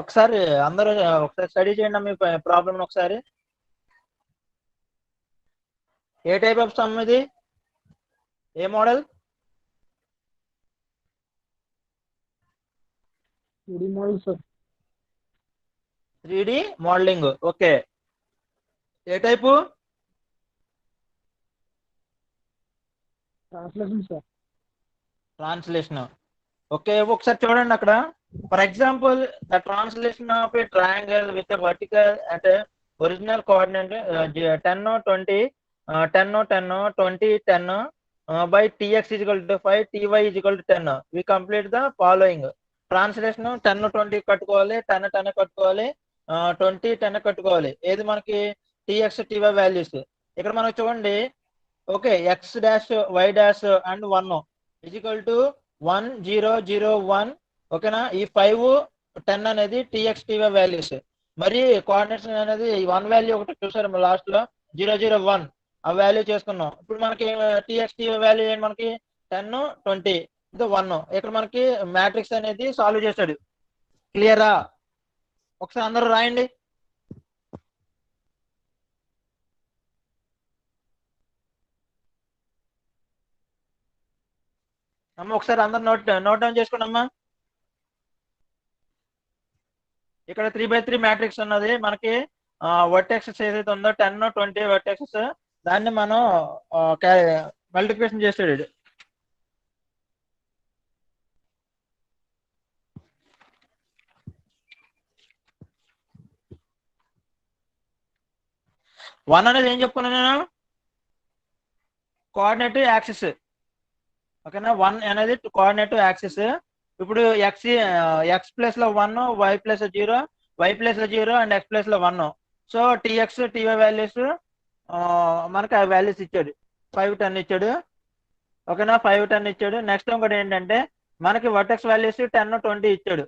ఒకసారి అందరూ ఒకసారి స్టడీ చేయండి మీ ప్రాబ్లమ్ ఒకసారి. ఏ టైప్ ఆఫ్ సమ్ ఇది? ఏ model? 3D model sir. 3D modeling. Okay, ఏ type? Translation sir. Translation. Okay, ఒకసారి చూడండి అక్కడ. For example, the translation of a triangle with vertical at original coordinate 10 20 10 10 20 10 by tx is equal to 5 ty is equal to 10. We complete the following. Translation 10 20 కట్టుకోవాలి, 10 10 కట్టుకోవాలి, 20 10 కట్టుకోవాలి. ఏది మనకి TX TY values ఇక్కడ మనకు చూడండి. Okay, X dash Y dash and 1 is equal to 1 0 0 1. ఓకేనా, ఈ 5 10 అనేది టీఎక్స్ టీవై వాల్యూస్. మరి కోఆర్డినేట్స్ అనేది 1 వాల్యూ ఒకటి చూసారు లాస్ట్ లో 0 0 1 ఆ వాల్యూ చేసుకున్నాం. ఇప్పుడు మనకి టీఎక్స్ టీవై వాల్యూ ఏంటి? మనకి 10 20 ఇది 1. ఇక్కడ మనకి మ్యాట్రిక్స్ అనేది సాల్వ్ చేశాడు. క్లియరా? ఒకసారి అందరూ రాయండి. అమ్మ ఒకసారి అందరు నోట్ డౌన్ చేసుకోండి అమ్మా. ఇక్కడ 3x3 మ్యాట్రిక్స్ ఉన్నది మనకి. వర్టెక్సెస్ ఏదైతే ఉందో 10 20 వర్టెక్సెస్, దాన్ని మనం మల్టిప్లికేషన్ చేసాడు. వన్ అనేది ఏం చెప్పుకున్నాను నేను? Coordinate axis. ఓకేనా, 1 అనేది కోఆర్డినేట్ యాక్సిస్. ఇప్పుడు ఎక్స్ ప్లేస్ లో 1, Y place 0, Y place 0 and X place లో 1. సో టీఎక్స్ టీవై వాల్యూస్ మనకి ఆ వాల్యూస్ ఇచ్చాడు. 5 10 ఇచ్చాడు. ఓకేనా, 5 10 ఇచ్చాడు. నెక్స్ట్ ఇంకోటి ఏంటంటే మనకి వర్టెక్స్ వాల్యూస్ 10 20 ఇచ్చాడు.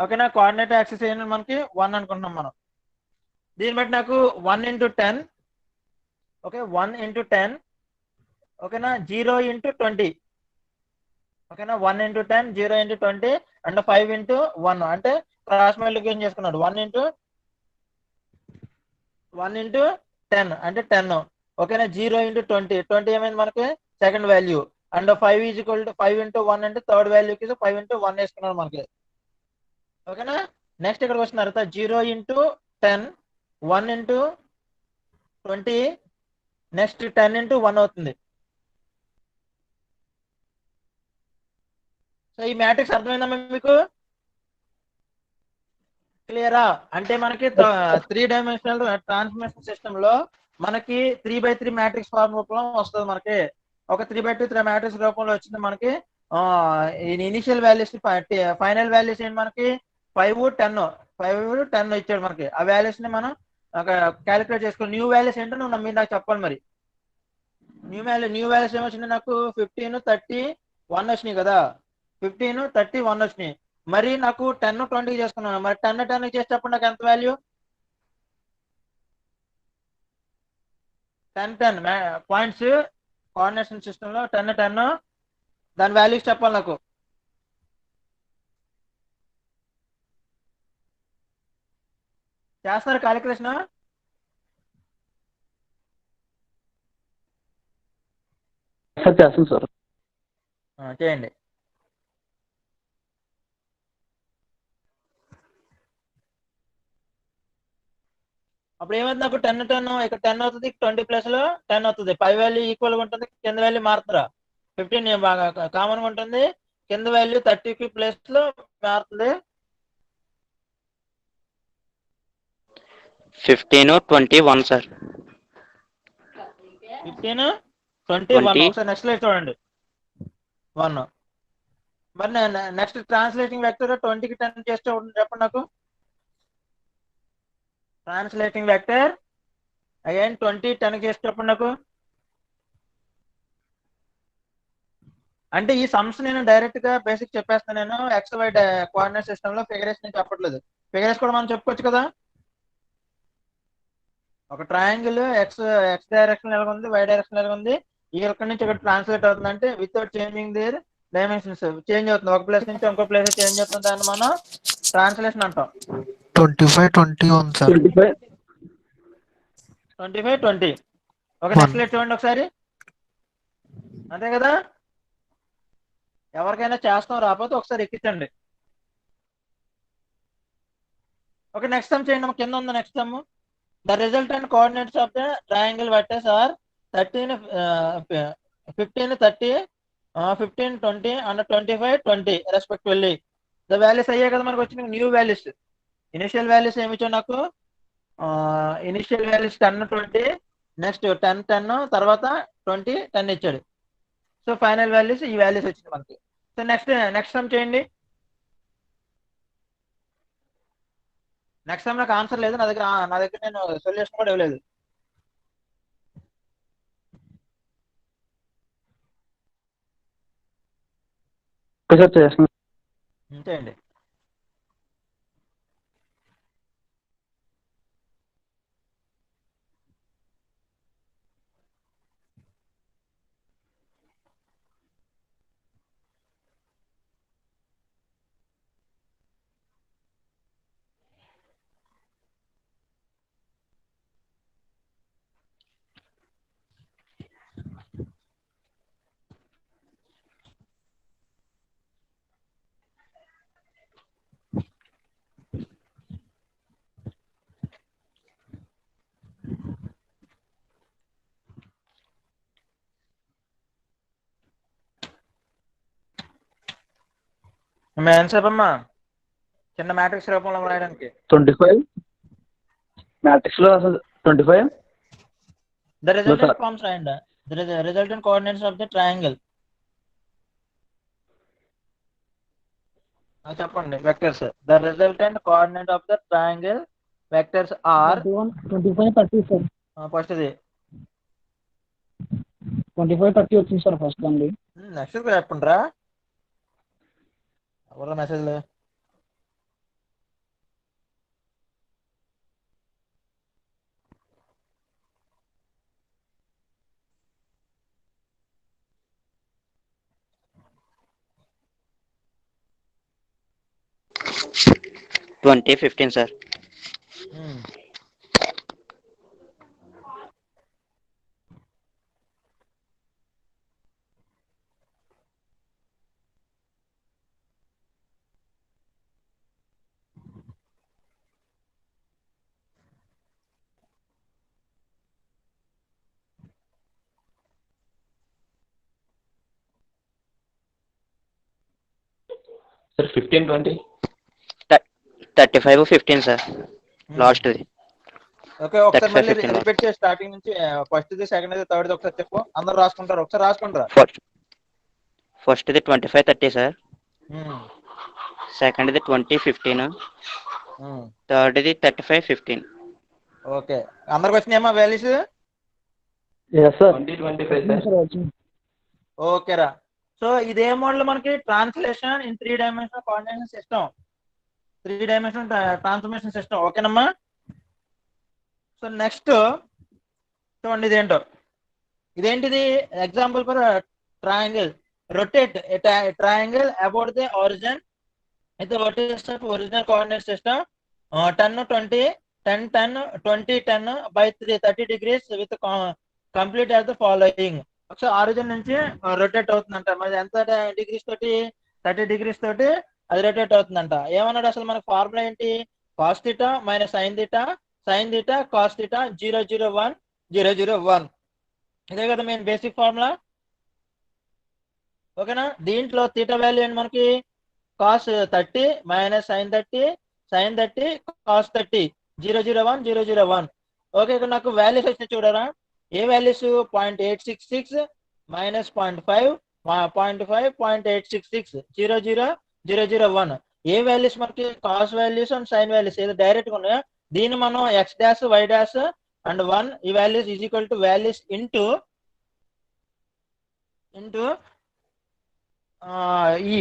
ఓకేనా, కోఆర్డినేట్ యాక్సిస్ ఏంటి మనకి 1 అనుకుంటున్నాం మనం. దీన్ని బట్టి నాకు 1 × 10. ఓకే, 1 × 10. ఓకేనా, 0 × 20. ఓకేనా, 1 × 10 0 × 20 అండ్ 5 × 1 అంటే క్రాస్ మల్టిప్లికేషన్ చేసుకున్నాడు. 1 × 10 అంటే 10. ఓకేనా, 0 × 20 20 ఏమైంది మనకి second value. And 5 is equal to 5 × 1 అంటే థర్డ్ వాల్యూకి 5 × 1 వేసుకున్నాడు మనకి. ఓకేనా, నెక్స్ట్ ఇక్కడికి వచ్చిన తర్వాత 0 × 10 1 × 20 నెక్స్ట్ 10 × 1 అవుతుంది. సో ఈ మ్యాట్రిక్స్ అర్థమైందమ్మా మీకు? క్లియరా? అంటే మనకి 3 డైమెన్షనల్ ట్రాన్స్ఫర్మేషన్ సిస్టమ్ లో మనకి 3x3 మ్యాట్రిక్స్ ఫార్మ్ రూపంలో వస్తుంది. మనకి ఒక 3x2 మ్యాట్రిక్స్ రూపంలో వచ్చింది మనకి. ఇనిషియల్ వాల్యూస్ ఫైనల్ వాల్యూస్ ఏంటి మనకి 5 10 ఇచ్చాడు మనకి. ఆ వాల్యూస్ ని మనం క్యాలిక్యులేట్ చేసుకోవాలి. న్యూ వాల్యూస్ ఏంటో నువ్వు మీరు నాకు చెప్పాలి. మరి న్యూ వాల్యూస్ ఏమొచ్చింది నాకు? 15 30 1 వచ్చినాయి కదా. 15 30 1 వచ్చినాయి. మరి నాకు 10 20 చేసుకున్నాను. మరి 10 10 చేసేటప్పుడు నాకు ఎంత వాల్యూ? 10 10 పాయింట్స్ కోఆర్డినేషన్ సిస్టమ్ లో 10 10 దాని వాల్యూస్ చెప్పాలి నాకు. చేస్తారు క్యాలిక్యులేషన్? చేస్తాను సార్. చేయండి. అప్పుడు ఏమైంది నాకు 10 10 ఇక్కడ 10 అవుతుంది, 20 ప్లస్ లో 10 అవుతుంది. పై వాల్యూ ఈక్వల్ గా ఉంటుంది, కింద వాల్యూ మారుతుందా? 15 బాగా కామన్ గా ఉంటుంది, కింద వాల్యూ 30 ప్లస్ లో మారుతుంది. 15 21 సార్. 15 21. ఒకసారి నెక్స్ట్ లైట్ చూడండి. 1. మరి నెక్స్ట్ ట్రాన్స్లేటింగ్ వెక్టర్ 20కి 10 చేస్తే చెప్పండి నాకు. ట్రాన్స్లేటింగ్ వెక్టర్ అగైన్ 20 10 చేస్తే చెప్పండి నాకు. అంటే ఈ సమ్స్ నేను డైరెక్ట్ గా బేసిక్ చెప్పేస్తాను. నేను ఎక్స్ వై కోఆర్డినేట్ సిస్టమ్ లో ఫిగరేషన్ నేను చెప్పట్లేదు. ఫిగరేషన్ కూడా మనం చెప్పుకోవచ్చు కదా. ఒక ట్రయాంగిల్ ఎక్స్ డైరెక్షన్ ఎలా ఉంది, వై డైరెక్షన్ ఎలా ఉంది, ఇక్కడ నుంచి ఇక్కడ ట్రాన్స్లేట్ అవుతుంది అంటే without changing there dimensions change అవుతుంది. ఒక ప్లేస్ నుంచి ఇంకో ప్లేస్ చేంజ్ అవుతుంది. దాన్ని మనం ట్రాన్స్లేషన్ అంటాం. 25, 21 సార్. 25. 25, 20. ఓకే, 1. నెక్స్ట్ లెట్ చూడండి ఒకసారి. అంతే కదా, ఎవరికైనా చేస్తాం రాకపోతే ఒకసారి ఎక్కించండి. ఓకే, నెక్స్ట్ సమ్ చేయండి. కింద ఉంది next sum. The resultant coordinates of the triangle vectors are 13, 15, 30, 15, 20 and 25, 20 respectively. The values అయ్యే కదా మనకు వచ్చిన న్యూ వాల్యూస్. ఇనిషియల్ వాల్యూస్ ఏమి ఇచ్చావు నాకు? ఇనిషియల్ వాల్యూస్ 10, 20, నెక్స్ట్ 10, 10, తర్వాత 20, 10 ఇచ్చాడు. సో ఫైనల్ వాల్యూస్ ఈ వాల్యూస్ వచ్చింది మనకి. సో నెక్స్ట్ సమ్ చేయండి. నెక్స్ట్ సమ్ నాకు ఆన్సర్ లేదు నా దగ్గర నేను సొల్యూషన్ కూడా ఇవ్వలేదు. ఓకే సార్, చేస్తున్నాను. చేయండి. ఎంతసేపమ్మా చిన్న మ్యాట్రిక్స్ రూపంలో రాయడానికి? 25 మ్యాట్రిక్స్ లో అసలు 25. ద రిజల్టెంట్ ఫార్మ్స్ రాయండి. The resultant coordinates of the triangle. చెప్పండి. Vectors. The resultant coordinate of the triangle vectors are 25, 30 sir. First ఇది 25, 30 వచ్చింది సార్ ఫస్ట్ అండి. నెక్స్ట్ చెప్పండి రా ఎవరో మెసేజ్లు. Twenty 15 sir. Sir 15, 20. 35, 15 sir last ది. ఓకే, ఒకసారి మళ్ళీ 15 రిపీట్ చేసి స్టార్టింగ్ నుంచి ఫస్ట్ ది, సెకండ్ ది, థర్డ్ ది ఒకసారి చెప్పు. అందరూ రాసుకుంటారు, ఒకసారి రాసుకుంటారా? ఫస్ట్ ది 25, 30 సార్. సెకండ్ ది 20, 15. థర్డ్ ది 35, 15. ఓకే, అందరికి వచ్చినాయమ్మా వాల్యూస్? Sir 20, 25 sir. ఓకేరా. సో ఇదే మోడల్ మనకి translation in 3 dimensional coordination system, 3 dimensional transformation system. ఓకేనమ్మా. సో నెక్స్ట్ చూడండి, ఇదేంటిది? Example for triangle. Rotate triangle about the origin with vertex of original coordinate system 10, 20, 10, 10, 20, 10 by 30 degrees with complete as the following. ఒకసారి origin నుంచి rotate అవుతుందంట. మరి ఎంత degrees తోటి? 30 degrees తోటి అది రొటేట్ అవుతుందంట. ఏమన్నాడు అసలు మనకు ఫార్ములా ఏంటి? Cos theta minus sine theta, sign theta cos theta 0, 0, 1, 0, 0, 1. ఇదే కదా మెయిన్ బేసిక్ ఫార్ములా. ఓకేనా? దీంట్లో థీటా వాల్యూ ఏంటి మనకి? Cos 30 minus sine 30, sine 30 cos 30, 0, 0, 1, 0, 0, 1. Okay, ఇక్కడ నాకు వాల్యూస్ వచ్చి చూడరా. ఏ వాల్యూస్? 0.866 మైనస్ 0.5, 0.5, 0.866, 0, 0, 0, 0, 1. ఏ వాల్యూస్ మనకి? Cos values and sine values ఏదో డైరెక్ట్ గా ఉన్నాయా? దీన్ని మనం X dash, Y dash and 1 ఈ values is equal to values into ఈ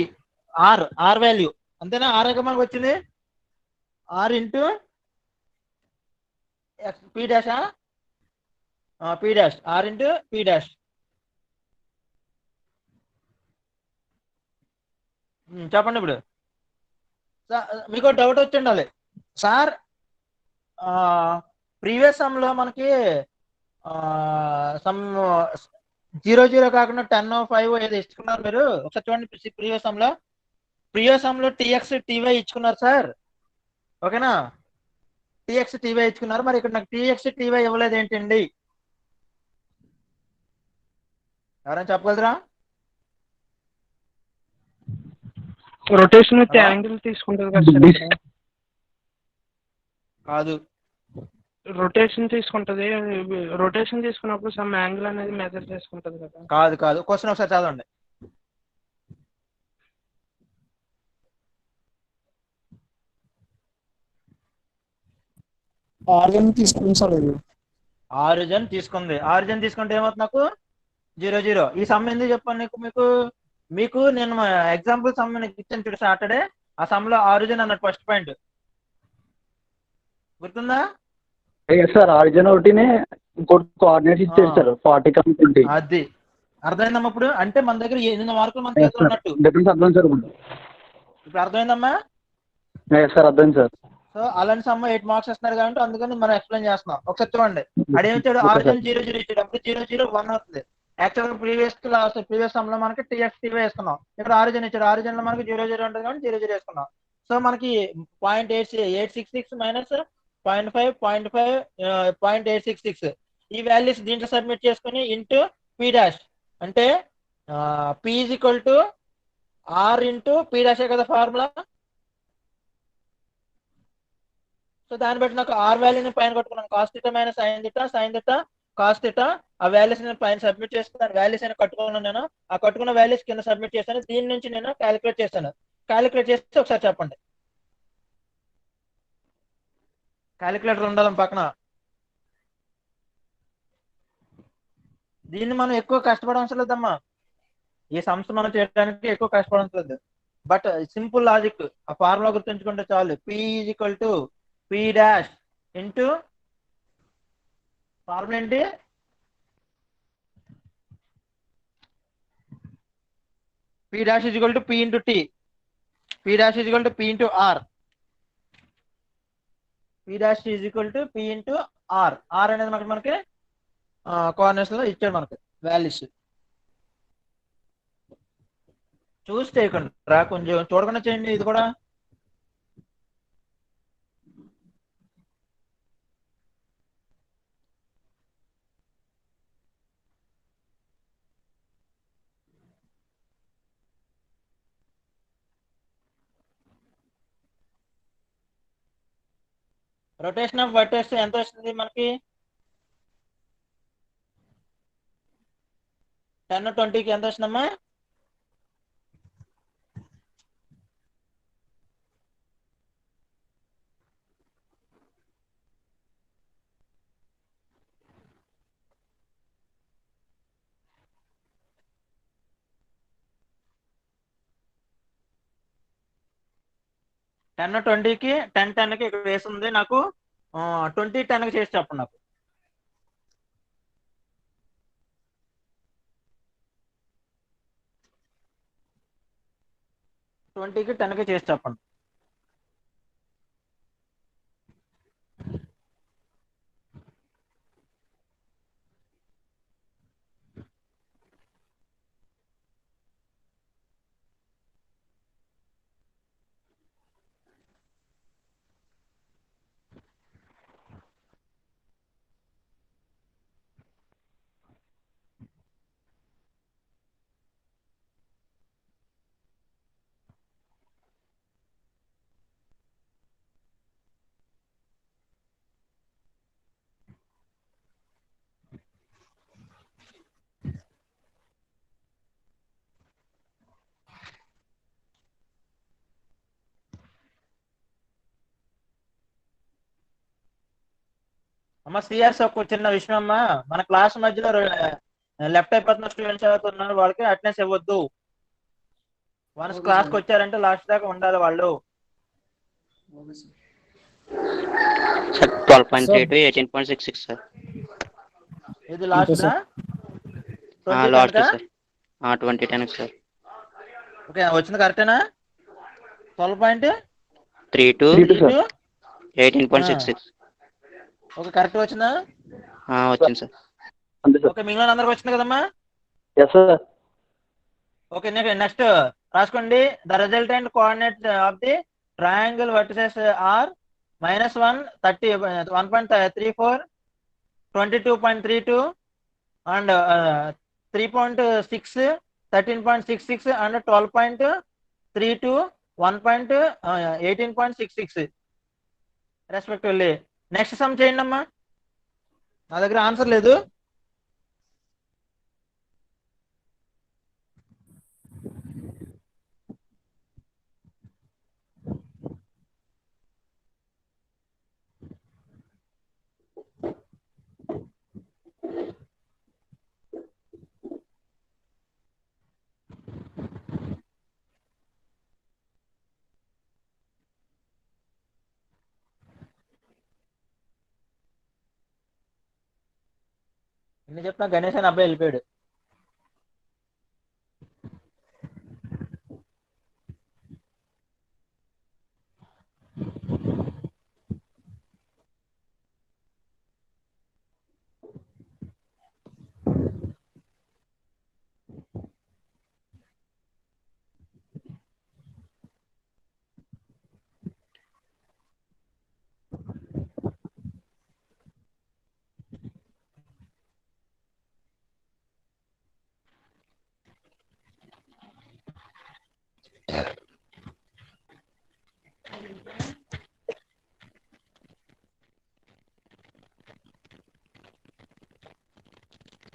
ఆర్ వాల్యూ. అంతేనా? ఆర్ మనకు వచ్చింది R into P dash, P dash, R into P dash. చెప్పండి ఇప్పుడు. మీకు డౌట్ వచ్చి ఉండాలి సార్. ప్రీవియస్ సమ్ లో మనకి సమ్ 0 కాకుండా 10 5 ఏదో ఇచ్చుకున్నారు మీరు. ఒకసారి చూడండి ప్రీవియస్ సమ్ లో టీఎక్స్ టీవై ఇచ్చుకున్నారు సార్. ఓకేనా, టీఎక్స్ టీవై ఇచ్చుకున్నారు. మరి ఇక్కడ నాకు టీఎక్స్ టీవై ఇవ్వలేదు ఏంటండి? ఎవరైనా చెప్పగలరా? రొటేషన్ విత్ యాంగిల్ తీసుకుంటుంది కదా సార్ ఇక్కడ. కాదు, రొటేషన్ తీసుకుంటది. రొటేషన్ తీసుకున్నప్పుడు సమ్ యాంగిల్ అనేది మెజర్ చేసుకుంటది కదా. కాదు కాదు. క్వశ్చన్ ఒకసారి చదవండి. ఆర్గన్ తీసుకుంది సార్ ఇది. ఆరిజిన్ తీసుకుంది. ఆరిజిన్ తీసుకుంటే ఏమవుతుంది నాకు? 0 0. ఈ సమ్ ఎందుకు చెప్పాను మీకు నేను ఎగ్జాంపుల్ సమ్ ఇచ్చాను చూడు సాటర్డే. ఆ సమ్ లో ఆరిజిన్ అన్నట్టు ఫస్ట్ పాయింట్ గుర్తుందా? సార్ ఆరిజిన్ ఒకటినే ఇంకోటి కోఆర్డినేట్స్ ఇచ్చారు సార్ 40 20. అది అర్థమైందమ్మా ఇప్పుడు? అంటే మన దగ్గర 8 మార్కులు మన చేతిలో ఉన్నట్టు. డిఫరెన్స్ అర్థం సార్ ఇప్పుడు అర్థమైందమ్మా? సార్ అర్థం సార్. సో అలాంటి సమ్ 8 మార్క్స్ ఇస్తున్నారు కాబట్టి అందుకని మనం ఎక్స్ప్లెయిన్ చేస్తున్నాం. ఒకసారి చూడండి. అదేమిచ్చాడు? ఆరిజిన్ 0 0 ఇచ్చాడు. అప్పుడు 0 0 1 అవుతుంది. యాక్చువల్గా ప్రీవియస్ సమ్ లో మనకి టీఎక్స్ టీవై వేసుకున్నాం. ఇక్కడ ఆరిజిన్ ఇచ్చాడు. ఆరిజిన్ లో మనకి 0 0 ఉంటుంది కాబట్టి 0 0 వేసుకున్నాం. సో మనకి 0.866 మైనస్ 0.5 0.866 ఈ వాల్యూస్ దీంట్లో సబ్మిట్ చేసుకుని ఇంటూ పీ డాష్ అంటే P is equal to R into P dash కదా ఫార్ములా. సో దాన్ని బట్టి నాకు ఆర్ వాల్యూని పైన కొట్టుకున్నాను. Cos theta minus sine theta cos theta. ఆ వాల్యూస్ నేను పైన సబ్మిట్ చేసుకున్నాను. వాల్యూస్ అయినా కట్టుకున్నాను నేను. ఆ కట్టుకున్న వాల్యూస్ కింద సబ్మిట్ చేశాను. దీని నుంచి నేను క్యాలిక్యులేట్ చేశాను. క్యాలిక్యులేట్ చేస్తే ఒకసారి చెప్పండి. క్యాలిక్యులేటర్ ఉండాలి పక్కన. దీన్ని మనం ఎక్కువ కష్టపడవలసిన లేదమ్మా. ఈ సంస్థ మనం చేయడానికి ఎక్కువ కష్టపడవలసిన లేదు. బట్ సింపుల్ లాజిక్ ఆ ఫార్ములా గుర్తుంచుకుంటే చాలు. P is equal to P dash into formula ఏంటి? P dash is equal to P into T. P dash is equal to P into R. P dash is equal to P into R. R అనేది మనకి coordinates లో ఇచ్చాడు మనకి values. చూసి చేయకుండా కొంచెం చూడకుండా చేయండి ఇది కూడా. రొటేషన్ ఆఫ్ వర్టెక్స్ ఎంత వస్తుంది మనకి? 10 20కి ఎంత వస్తుందమ్మా? టెన్ 20కి 10 10కి ఇక్కడ వేస్తుంది నాకు. 20 10కి చేసి చెప్పండి నాకు. ట్వంటీకి 10కి చేసి చెప్పండి. అమ్మ సిఆర్స్ ఒక చిన్న విషయం అమ్మా. మన క్లాస్ మధ్యలో లెఫ్ట్ అయిపోతున్న స్టూడెంట్స్ ఎవరుతున్నారు వాళ్ళకి అటెండెన్స్ ఇవ్వద్దు. వన్స్ క్లాస్కి వచ్చారంటే లాస్ట్ దాకా ఉండాలి వాళ్ళు. Sir 12.3 to 18.66 sir. ఇది last last sir 2010 sir. Okay వచ్చింది కరెక్టేనా? 12 point 3 to 3 2 sir 18.66. Okay correct వచ్చిందా? వచ్చింది సార్. అంతే సార్. ఓకే మిగిలిన అందరికి వచ్చింది కదమ్మా? Yes sir. ఓకే నెక్స్ట్ రాసుకోండి. The resultant coordinate of the triangle vertices are -1 30 1.34 22.32 and 3.6 13.66 and 12.32 18.66 respectively. Next sum చేయండి అమ్మా. నా దగ్గర ఆన్సర్ లేదు. ఎన్ని చెప్పినా గణేష్ అని అబ్బాయి వెళ్ళిపోయాడు.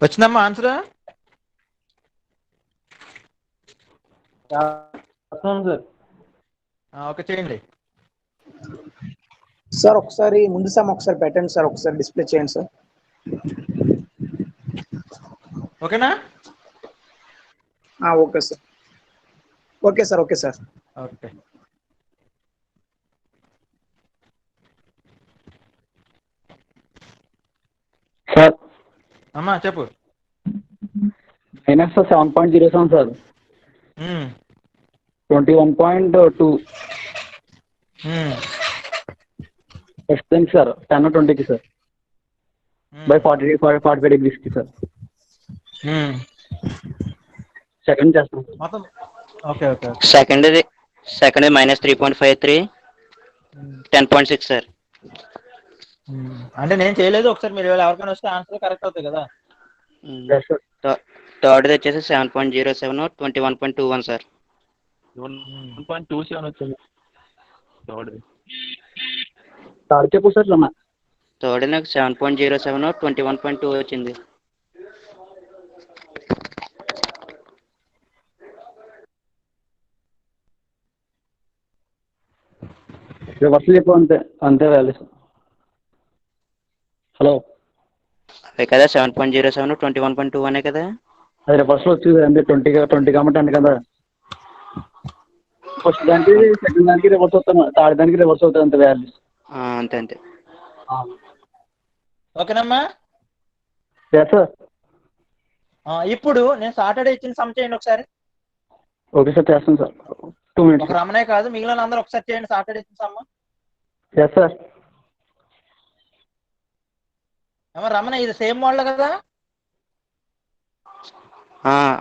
వచ్చిందమ్మా ఆన్సర్? సార్ ఓకే చేయండి సార్. ఒకసారి ముందు సమ్ ఒకసారి పెట్టండి సార్, ఒకసారి డిస్ప్లే చేయండి సార్. ఓకేనా? Okay sir. Okay sir. Okay sir. Okay sir అమ్మా చెప్పు. -7.07 సార్ 21.2 ఎక్స్టెంట్ సార్ 10 20కి సార్ బై 45 degreesకి సార్. సెకండ్ చేస్తాం సార్. మొత్తం okay okay okay. Second -3.53 10.6 sir. అంటే నేను చేయలేదు. ఒకసారి మీరు ఎవరికైనా వస్తే ఆన్సర్ కరెక్ట్ అవుతాయి కదా. Yes sir. థర్డ్ వచ్చేసి 7.07 21.21 సార్. 1.27 వచ్చింది. థర్డ్ చెప్పు సార్. థర్డ్ నాకు 7.07 21.2 వచ్చింది. రివర్స్ చెప్పు. అంతే అంతే వాల్యూస్. హలో అదే కదా 7.07 21.2 అనే కదా. అది రివర్స్లో వచ్చింది అంతే. 20 కాబట్టి 10 కదా. ఫస్ట్ దానికి సెకండ్ దానికి రివర్స్ అవుతాను, థర్డ్ దానికి రివర్స్ అవుతుంది అంతే వాల్యూస్. అంతే అంతే. ఓకేనమ్మా? Yes sir. ఇప్పుడు నేను సాటర్డే ఇచ్చిన సమ్ చేయండి ఒకసారి. ఓకే సార్ చేస్తాను సార్. 2 minutes. ఒక రమణే కాదు మిగిలిన అందరూ ఒకసారి చేయండి సాటర్డే ఇచ్చిన సమ్. Yes sir. ఏమో రమణ ఇది సేమ్ మోడల్ కదా?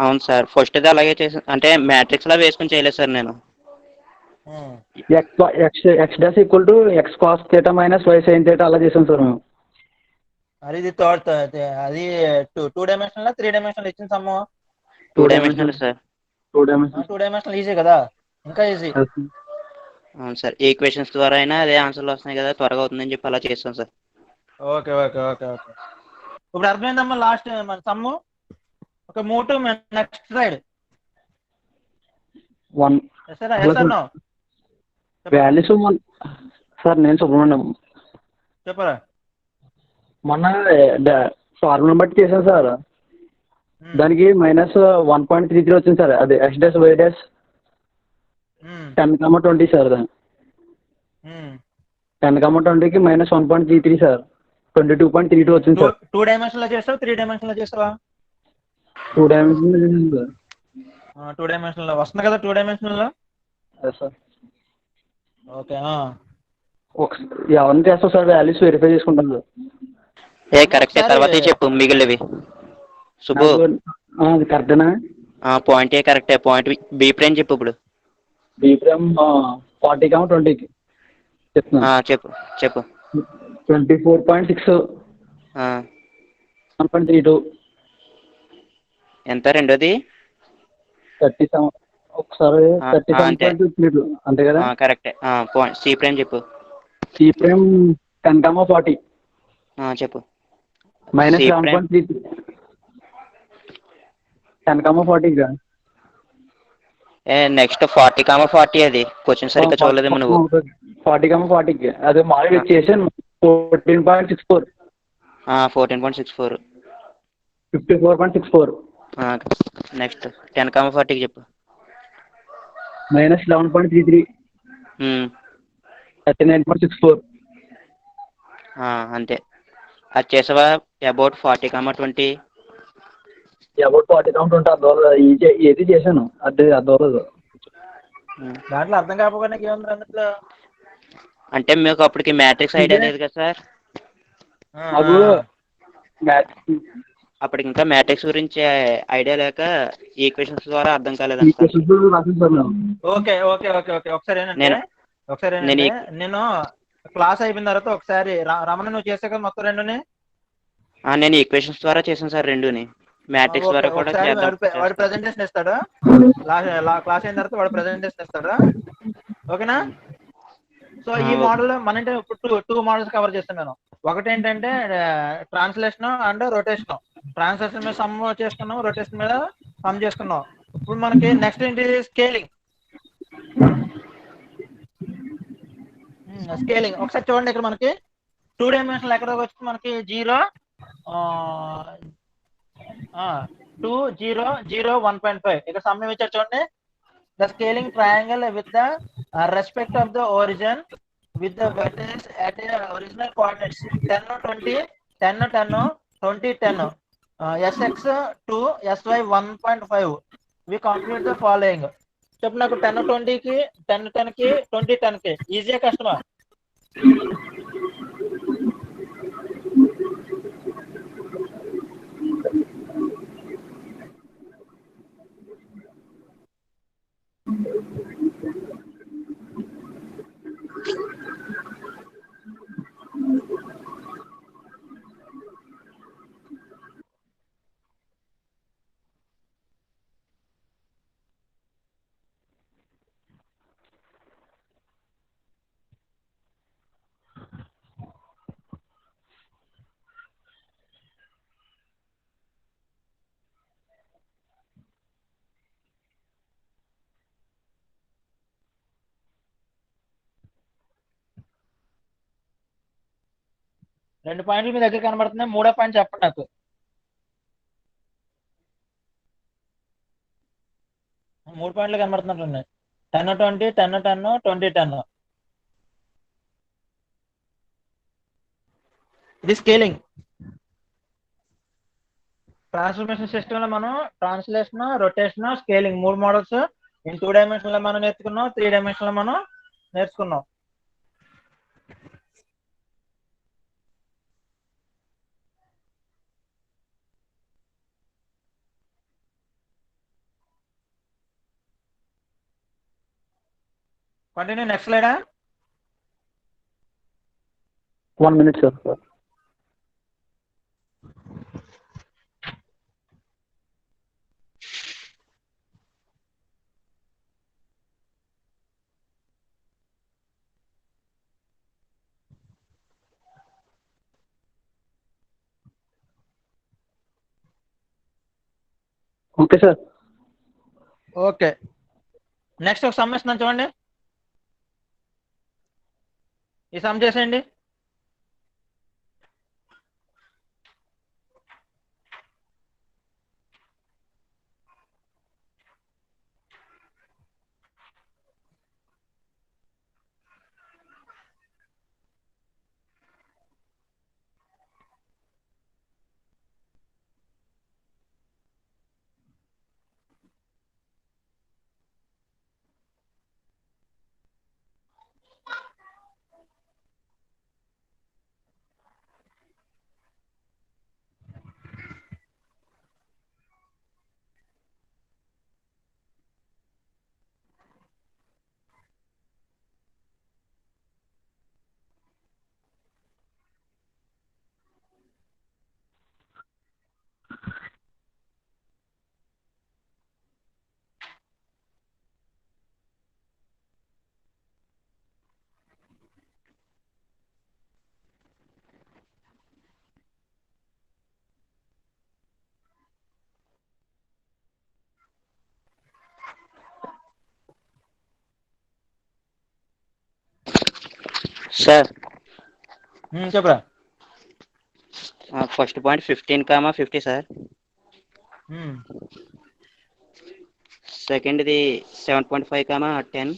అవును సార్. ఫస్ట్ ఇది అలాగే చేసి అంటే మ్యాట్రిక్స్ లా వేసుకుని చేయలేదు సార్ నేను. X dash equal to X cos theta minus y sine theta అలా చేసాం సార్ మేము. అది ఇది థర్డ్ అది 2 డైమెన్షనల్ 3 డైమెన్షనల్ ఇచ్చిన some. 2 dimensional sir. 2 dimensions. 2 dimensional easy కదా, ఇంకా ఈజీ. అవును సార్. ఈక్వేషన్స్ ద్వారా అయినా అదే ఆన్సర్లు వస్తున్నాయి కదా, త్వరగా అవుతుందని చెప్పి అలా చేస్తాం sir. Okay okay okay okay. ఇప్పుడు అర్థమైందమ్మా లాస్ట్ మన some. Okay move to next side. 1 values sir. నేను సుబ్రహ్మణ్యం చెప్పరా. మొన్న ఫార్ములా బట్టి చేశాను సార్. దానికి -1.33 వచ్చింది సార్. అది X dash Y dash 10, 20 sir. దాని 10, 20కి -1.33 సార్ 22.32 వచ్చింది సార్. 2 డైమెన్షనల్ లో చేస్తావా 3 డైమెన్షనల్ లో చేస్తావా? 2 dimensions సార్. 2 డైమెన్షనల్ లో వస్తుంది కదా. 2 డైమెన్షనల్ లో ఎస్ సార్. ఓకే. ఎవరిని చేస్తావు సార్, వాల్యూస్ వెరిఫై చేసుకుంటాను సార్. కరెక్టే, ఒకసారి తర్వాతే చెప్పు మిగిలినవి. సుబ్బు, నాకు అది కరెక్టేనా? పాయింట్ ఏ కరెక్టే, పాయింట్ బి ప్రైమ్ చెప్పు ఇప్పుడు. బీ ప్రైమ్ 40, 20కి చెప్తున్నాను. చెప్పు చెప్పు. 24.6, ఆ, 1.32, ఎంత రెండోది? 37, ఒకసారి అంతే. 37.22 అంతే కదా. కరెక్టే. పాయింట్ సి ప్రైమ్ చెప్పు. సి ప్రైమ్ 10, 40, చెప్పు. C prime -11.33, 10, 40గా. నెక్స్ట్ 40, 40 అది క్వశ్చన్ సరిగ్గా చూడలేదేమో నువ్వు. 40, 40కి అది మామూలుగా చేసాను. 14.64, 14.64. 54.64, నెక్స్ట్ 10, 40కి చెప్పు. -11.33, 39.64. అంతే. అది చేసావా? అబౌట్ 40, 20. అబౌట్ 40 20 ఏది చేశాను, అది అవ్వలేదు. దాంట్లో అర్థం కాకపోయినా ఏముంది అందులో? అంటే మీకు అప్పటికి మ్యాట్రిక్స్ ఐడియా లేదు కదా సార్. మాకు అప్పటికి ఇంకా మ్యాట్రిక్స్ గురించి ఐడియా లేక ఈక్వేషన్స్ ద్వారా అర్థం కాలేదంట sir. Okay okay okay okay. ఒకసారి నేను ఏంటంటే నేను క్లాస్ అయిపోయిన తర్వాత ఒకసారి రమణ నువ్వు చేసే కదా మొత్తం రెండుని. నేను ఈక్వేషన్స్ ద్వారా చేశాను సార్ రెండుని. మ్యాట్రిక్స్ ద్వారా కూడా ఒకసారి చేద్దాం. వాడు ప్రెజెంటేషన్ ఇస్తాడు. క్లాస్ అయిన తర్వాత వాడు ప్రెజెంటేషన్ ఇస్తాడు. ఓకేనా? సో ఈ మోడల్ మన ఇప్పుడు టూ మోడల్స్ కవర్ చేస్తున్నాను. ఒకటి ఏంటంటే ట్రాన్స్లేషన్ అండ్ రొటేషన్. ట్రాన్స్లేషన్ మీద సమ్ చేసుకున్నాం, రొటేషన్ మీద సమ్ చేసుకున్నాం. ఇప్పుడు మనకి నెక్స్ట్ ఏంటి? స్కేలింగ్. స్కేలింగ్ ఒకసారి చూడండి. ఇక్కడ మనకి 2 డైమెన్షనల్ ఎక్కడ వచ్చి మనకి 0, 2, 0, 0, 1.5. ఇక్కడ సమ్ ఇచ్చారు చూడండి. The scaling triangle with the respect of the origin with the vertex at the original coordinates 10, 20, 10, 10, 20, 10, sx 2, sy 1.5. We compute the following. చెప్పు నాకు 10, 20కి 10, 10కి 20, 10కి ఈజీగా కష్టమా? రెండు పాయింట్లు మీ దగ్గర కనబడుతున్నాయి. మూడో పాయింట్ చెప్పండి నాకు. మూడు పాయింట్లు కనబడుతున్నట్టున్నాయి. 10, 20, 10, 10, 20, 10. ఇది స్కేలింగ్. ట్రాన్స్ఫర్మేషన్ సిస్టమ్ లో మనం translation, rotation, scaling 3 models 2 dimension లో మనం నేర్చుకున్నాం, 3 డైమెన్షన్ లో మనం నేర్చుకున్నాం. కంటిన్యూ. నెక్స్ట్ స్లైడా. 1 minute sir. Okay sir. Okay. Next ఒక సమ్ ఇస్తున్నాను చూడండి. ఈ సమ్ చేసేయండి. సార్ చెప్పరా. First point 15,50 sir. సెకండ్ది 7.5, 10.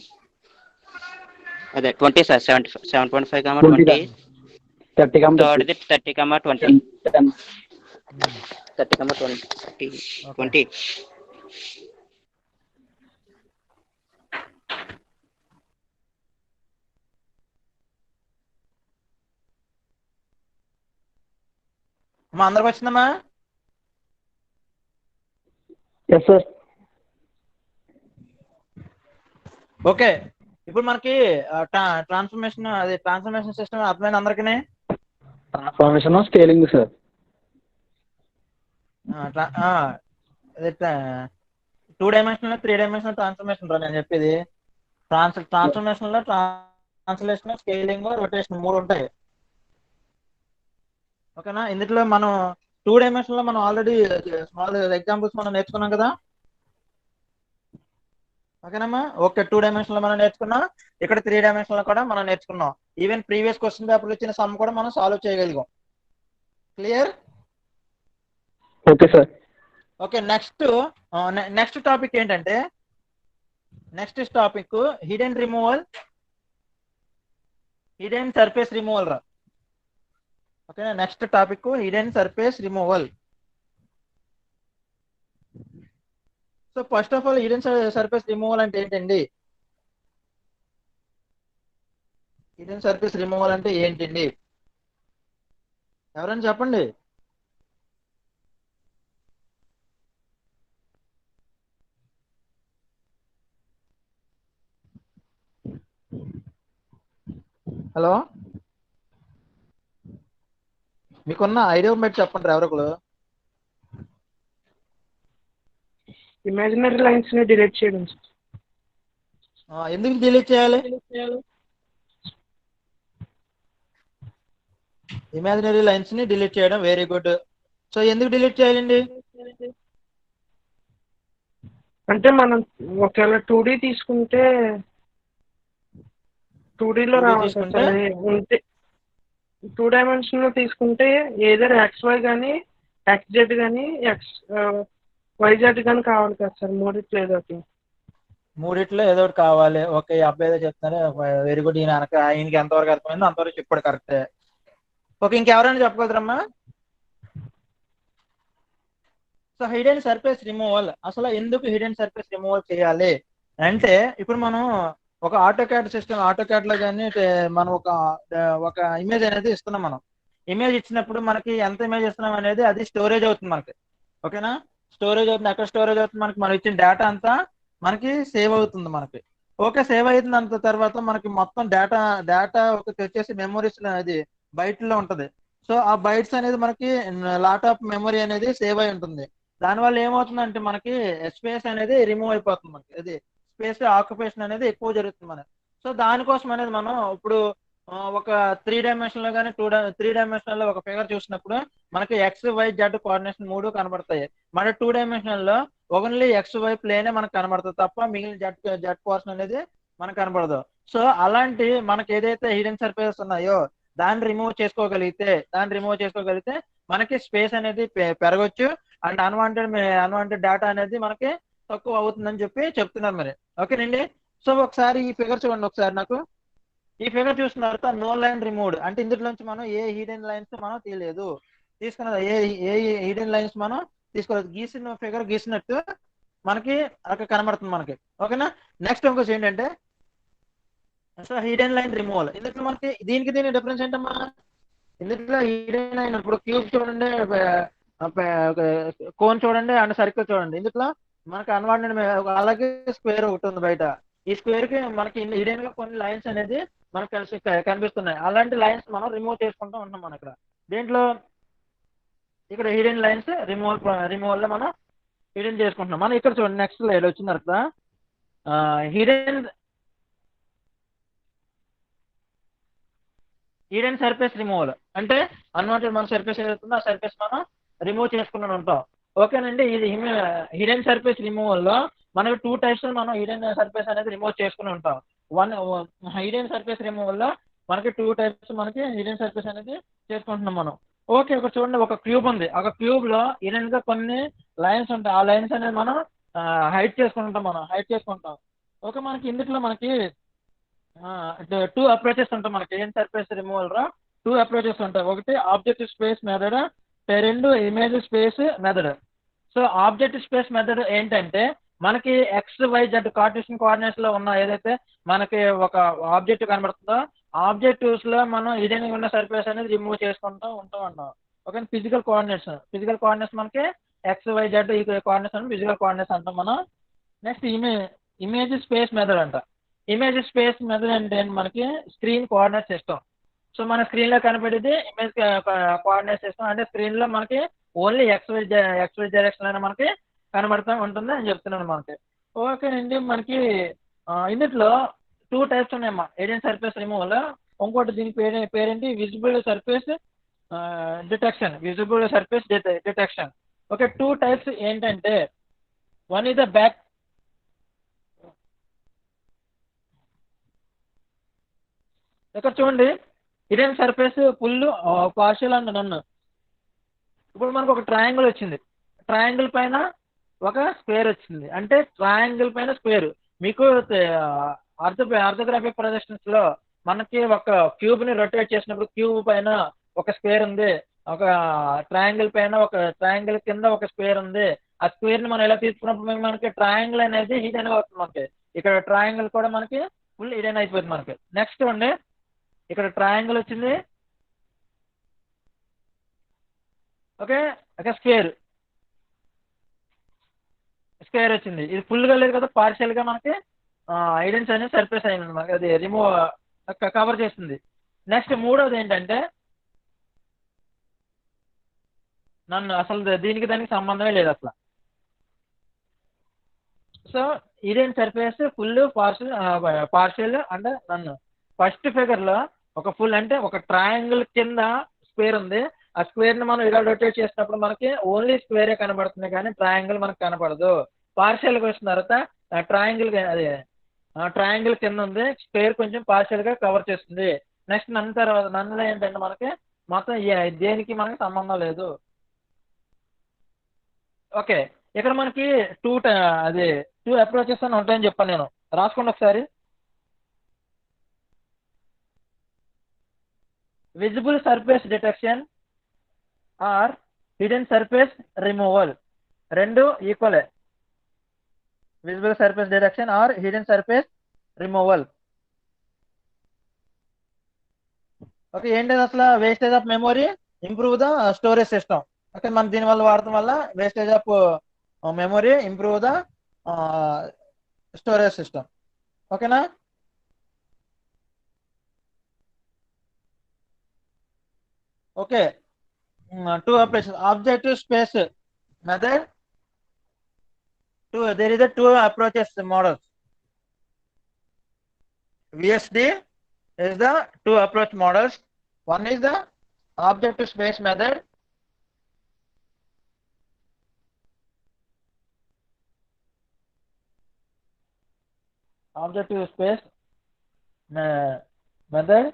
అదే 20 సార్. 7.5, 20. 30 థర్డ్ది 30, 20. 30, 20. అమ్మా అందరికి వచ్చిందమ్మా? Yes sir. ఓకే, ఇప్పుడు మనకి ట్రాన్స్ఫర్మేషన్ సిస్టమ్ అర్థమైంది అందరికీ? Transformation scaling sir. అదే 2 డైమెన్షనల్ 3 డైమెన్షనల్ ట్రాన్స్ఫర్మేషన్ రా నేను చెప్పేది. ట్రాన్స్ఫర్మేషన్ లో ట్రాన్స్లేషన్, స్కేలింగ్, రొటేషన్ 3 ఉంటాయి. ఓకేనా? ఇందులో మనం 2 డైమెన్షన్ లో మనం ఆల్రెడీ స్మాల్ ఎగ్జాంపుల్స్ మనం నేర్చుకున్నాం కదా. ఓకేనమ్మా? ఓకే, 2 డైమెన్షన్ లో మనం నేర్చుకున్నాం, ఇక్కడ 3 డైమెన్షన్ లో కూడా మనం నేర్చుకున్నాం. ఈవెన్ ప్రీవియస్ క్వశ్చన్ పేపర్ ఇచ్చిన సమ్ కూడా మనం సాల్వ్ చేయగలిగాం. Clear? Okay sir. Okay, next topic ఏంటంటే, next topic hidden removal, hidden surface removal రా. ఓకేనా? Next topic hidden surface removal. So first of all hidden surface removal అంటే ఏంటండి? Hidden surface removal అంటే ఏంటండి? ఎవరైనా చెప్పండి. హలో, మీకున్న ఐడియా బట్టి చెప్పండి ఎవరొకరు. ఇమాజినరీ లైన్స్ ని డిలీట్ చేయడం సార్. ఎందుకు డిలీట్ చేయాలి? ఇమాజినరీ లైన్స్ ని డిలీట్ చేయడం, వెరీ గుడ్. సో ఎందుకు డిలీట్ చేయాలండి? అంటే మనం ఒకవేళ 2D తీసుకుంటే 2Dలో 2D రావాలి తీసుకుంటే? సార్. ఉంటే 2 డైమెన్షన్ లో తీసుకుంటే ఏదర్ XY కానీ XZ కానీ YZ కానీ కావాలి కదా సార్. మూడిట్లో ఏదో ఒకటి. మూడిట్లో ఏదో ఒకటి కావాలి. ఓకే, ఈ అబ్బాయి ఏదో చెప్తున్నారు, వెరీ గుడ్. ఈయనకి ఎంతవరకు అర్థమైందో అంతవరకు చెప్పాడు, కరెక్టే. ఓకే, ఇంకెవరైనా చెప్పగలరమ్మా? సో హిడెన్ సర్ఫేస్ రిమూవల్, అసలు ఎందుకు హిడెన్ సర్ఫేస్ రిమూవల్ చేయాలి అంటే, ఇప్పుడు మనం ఒక ఆటోకాడ్ సిస్టమ్, ఆటోకాడ్ లో కానీ మనం ఒక ఇమేజ్ అనేది ఇస్తున్నాం. మనం ఇమేజ్ ఇచ్చినప్పుడు మనకి ఎంత ఇమేజ్ ఇస్తున్నాం అనేది అది స్టోరేజ్ అవుతుంది మనకి. ఓకేనా? స్టోరేజ్ అవుతుంది. ఎక్కడ స్టోరేజ్ అవుతుంది? మనకి మనం ఇచ్చిన డేటా అంతా మనకి సేవ్ అవుతుంది మనకి. ఓకే, సేవ్ అవుతుంది. అంత తర్వాత మనకి మొత్తం డేటా వచ్చేసి మెమరీస్ అనేది బైట్లో ఉంటది. సో ఆ బైట్స్ అనేది మనకి లాట్ ఆఫ్ మెమరీ అనేది సేవ్ అయి ఉంటుంది. దానివల్ల ఏమవుతుందంటే మనకి స్పేస్ అనేది రిమూవ్ అయిపోతుంది. మనకి అది స్పేస్ ఆక్యుపేషన్ అనేది ఎక్కువ జరుగుతుంది మనకి. సో దానికోసం అనేది మనం ఇప్పుడు ఒక 3 డైమెన్షన్ లో కానీ 3 డైమెన్షన్ లో ఒక ఫిగర్ చూసినప్పుడు మనకి XYZ కోఆర్డినేషన్ 3 కనబడతాయి. మన 2 డైమెన్షన్ లో ఓన్లీ XY ప్లేనే మనకు కనబడుతుంది తప్ప మిగిలిన జెడ్ పోర్షన్ అనేది మనకు కనబడదు. సో అలాంటి మనకి ఏదైతే హిడెన్ సర్ఫేసెస్ ఉన్నాయో దాన్ని రిమూవ్ చేసుకోగలిగితే మనకి స్పేస్ అనేది పెరగొచ్చు అండ్ అన్వాంటెడ్ డేటా అనేది మనకి తక్కువ అవుతుందని చెప్తున్నారు మరి. ఓకేనండి? సో ఒకసారి ఈ ఫిగర్ చూడండి. ఒకసారి నాకు ఈ ఫిగర్ చూసిన తర్వాత నో లైన్ రిమూవ్డ్ అంటే ఇందులోంచి మనం ఏ హిడెన్ లైన్స్ మనం తీయలేదు, తీసుకున్నది ఏ హిడెన్ లైన్స్ మనం తీసుకోలేదు. గీసిన ఫిగర్ గీసినట్టు మనకి అక్కడ కనబడుతుంది మనకి. ఓకేనా? నెక్స్ట్ ఇంకోటి ఏంటంటే, సో హిడెన్ లైన్ రిమూవల్. ఇందులో మనకి దీని డిఫరెన్స్ ఏంటమ్మా? ఇందులో హిడెన్ లైన్ ఇప్పుడు క్యూబ్ చూడండి, కోన్ చూడండి అండ్ సర్కిల్ చూడండి. ఇందులో మనకి అన్వాంటెడ్, అలాగే స్క్వేర్ ఒకటి ఉంది బయట. ఈ స్క్వేర్ కి మనకి హిడెన్ గా కొన్ని లైన్స్ అనేది మనకు కనిపిస్తున్నాయి. అలాంటి లైన్స్ మనం రిమూవ్ చేసుకుంటూ ఉన్నాం మనం ఇక్కడ. దీంట్లో ఇక్కడ హిడెన్ లైన్స్ రిమూవల్ లో మనం హిడెన్ చేసుకుంటున్నాం. మనం ఇక్కడ చూడండి, నెక్స్ట్ స్లైడ్ వచ్చిన తర్వాత హిడెన్ సర్ఫేస్ రిమూవల్ అంటే అన్వాంటెడ్ మన సర్ఫేస్ ఏదైతుందో ఆ సర్ఫేస్ మనం రిమూవ్ చేసుకుని ఉంటాం. ఓకేనండి? ఇది హిడెన్ సర్ఫేస్ రిమూవల్ లో మనకు 2 టైప్స్ మనం హిడెన్ సర్ఫేస్ అనేది రిమూవ్ చేసుకుని ఉంటాం. హిడెన్ సర్ఫేస్ రిమూవల్ లో మనకి 2 టైప్స్ మనకి హిడెన్ సర్ఫేస్ అనేది చేసుకుంటున్నాం మనం. ఓకే, ఇక్కడ చూడండి ఒక క్యూబ్ ఉంది. ఒక క్యూబ్ లో హిడెన్ గా కొన్ని లైన్స్ ఉంటాయి. ఆ లైన్స్ అనేది మనం హైడ్ చేసుకుంటాం. ఓకే, మనకి ఇందులో మనకి 2 అప్రోచెస్ ఉంటాయి. మనకి హిడెన్ సర్ఫేస్ రిమూవల్ లో 2 అప్రోచెస్ ఉంటాయి. ఒకటి ఆబ్జెక్టివ్ స్పేస్ మెథడ్, రెండు image space method. So objective space method ఏంటంటే మనకి X Y Z Cartesian coordinates లో ఉన్న ఏదైతే మనకి ఒక ఆబ్జెక్ట్ కనబడుతుందో ఆబ్జెక్టివ్స్ లో మనం హిడెన్ ఉన్న సర్ఫేస్ అనేది రిమూవ్ చేసుకుంటూ ఉంటాం. ఓకే, ఫిజికల్ కోఆర్డినేట్స్ మనకి ఎక్స్ వై జెడ్ ఈ కోఆర్డినేట్స్ అని ఫిజికల్ కోఆర్డినేట్స్ అంటాం మనం. నెక్స్ట్ ఇమేజ్ స్పేస్ మెథడ్ అంట. ఇమేజ్ స్పేస్ మెథడ్ అంటే మనకి స్క్రీన్ కోఆర్డినేట్ సిస్టమ్. సో మన స్క్రీన్ లో కనపడేది ఇమేజ్ కోఆర్డినేట్ సిస్టమ్. అంటే స్క్రీన్ లో మనకి ఓన్లీ ఎక్స్వై డైరెక్షన్ అనేది మనకి కనబడుతూ ఉంటుంది అని చెప్తున్నాను మనకి. ఓకేనండి, మనకి ఇందులో 2 టైప్స్ ఉన్నాయమ్మా హిడెన్ సర్ఫేస్ రిమూవల్. ఇంకోటి దీని పేరేంటి visible surface detection. Okay, 2 types ఏంటంటే వన్ ఇస్ ద బ్యాక్. ఇక్కడ చూడండి hidden surface full partial and నన్ను. ఇప్పుడు మనకు ఒక ట్రయాంగిల్ వచ్చింది. ట్రయాంగిల్ పైన ఒక స్క్వేర్ వచ్చింది. అంటే ట్రయాంగిల్ పైన స్క్వేర్. మీకు ఆర్థోగ్రాఫిక్ ప్రొజెక్షన్స్ లో మనకి ఒక క్యూబ్ ని రొటేట్ చేసినప్పుడు క్యూబ్ పైన ఒక స్క్వేర్ ఉంది, ఒక ట్రయాంగిల్ పైన ఒక ట్రయాంగిల్ కింద ఒక స్క్వేర్ ఉంది. ఆ స్క్వేర్ ని మనం ఎలా తీసుకున్నప్పుడు మనకి ట్రయాంగిల్ అనేది హిడెన్ అవుతుంది. మనకి ఇక్కడ ట్రయాంగిల్ కూడా మనకి ఫుల్ హిడెన్ అయిపోతుంది మనకి. నెక్స్ట్ అండి ఇక్కడ ట్రయాంగిల్ వచ్చింది. ఓకే, స్క్వేర్ వచ్చింది. ఇది ఫుల్ గా లేదు కదా, పార్షియల్ గా మనకి హిడెన్స్ అనేది సర్ఫేస్ అయింది మనకి, అది రిమూవ్ కవర్ చేస్తుంది. నెక్స్ట్ మూడోది ఏంటంటే నన్ను అసలు దీనికి దానికి సంబంధమే లేదు అసలు. So hidden surface full partial అంటే నన్ను. ఫస్ట్ ఫిగర్ లో ఒక ఫుల్ అంటే ఒక ట్రయాంగిల్ కింద స్క్వేర్ ఉంది. ఆ స్క్వేర్ ని మనం ఇలా రొటేట్ చేసినప్పుడు మనకి ఓన్లీ స్క్వేరే కనబడుతుంది కానీ ట్రయాంగిల్ మనకు కనపడదు. పార్షియల్ గా వచ్చిన తర్వాత ట్రయాంగిల్ కింద ఉంది, స్క్వేర్ కొంచెం పార్షియల్ గా కవర్ చేస్తుంది. నెక్స్ట్ నన్నులో ఏంటంటే మనకి మొత్తం దేనికి మనకి సంబంధం లేదు. ఓకే, ఇక్కడ మనకి 2 అప్రోచెస్ అని ఉంటాయని చెప్పాను నేను. రాసుకోండి ఒకసారి. Visible surface detection or hidden surface removal రెండు ఈక్వలే. Visible surface detection or hidden surface removal. Okay, ఏంటది అసలు? Wastage of memory, improve the storage system. Okay, మనం దీనివల్ల వాడటం వల్ల wastage of memory, improve the storage system. ఓకేనా? Okay, 2 approaches. Objective space method. There is a 2 approaches models. VSD is the 2 approach models. One is the objective space method. Objective space method.